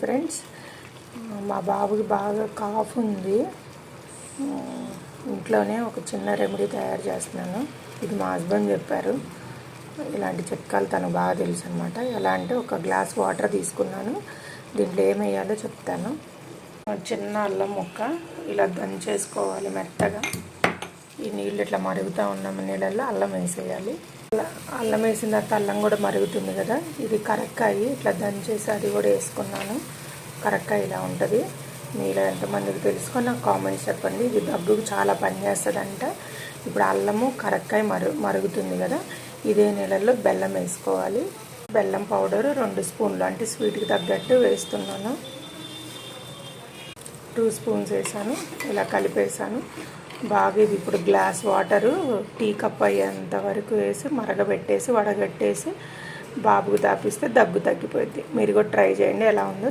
Friends, మా బాబుకి బాగా కాఫ్ ఉంది. ఇంట్లోనే ఒక చిన్న రెమెడీ తయారు చేస్తున్నాను. ఇది మా హస్బెండ్ చెప్పారు. ఇలాంటి చిట్కాలు తనకు బాగా తెలుసు అనమాట. ఎలా అంటే ఒక గ్లాస్ వాటర్ తీసుకున్నాను. దీంట్లో ఏమేయాలో చెప్తాను. చిన్న అల్లం ముక్క ఇలా దంచేసుకోవాలి మెత్తగా. ఈ నీళ్ళు ఇట్లా మరుగుతూ ఉన్న నీళ్ళల్లో అల్లం వేసేయాలి. అల్లం వేసిన తర్వాత అల్లం కూడా మరుగుతుంది కదా, ఇది కరక్కాయ ఇట్లా దంచేసి అది కూడా వేసుకున్నాను. కరక్కాయ ఇలా ఉంటుంది. మీలో ఎంతమందికి తెలుసుకొని నాకు కామెంట్స్ చెప్పండి. ఇది దగ్గుకు చాలా పనిచేస్తుందంట. ఇప్పుడు అల్లము కరక్కాయ మరుగుతుంది కదా, ఇదే నీళ్ళల్లో బెల్లం వేసుకోవాలి. బెల్లం పౌడరు 2 స్పూన్లు, అంటే స్వీట్కి తగ్గట్టు వేస్తున్నాను. 2 స్పూన్స్ వేసాను. ఇలా కలిపేసాను బాగా. ఇది ఇప్పుడు గ్లాస్ వాటరు టీ కప్ అయ్యేంత వరకు వేసి మరగబెట్టేసి వడగట్టేసి బాబుకు తాపిస్తే దగ్గు తగ్గిపోద్ది. మీరు కూడా ట్రై చేయండి ఎలా ఉందో.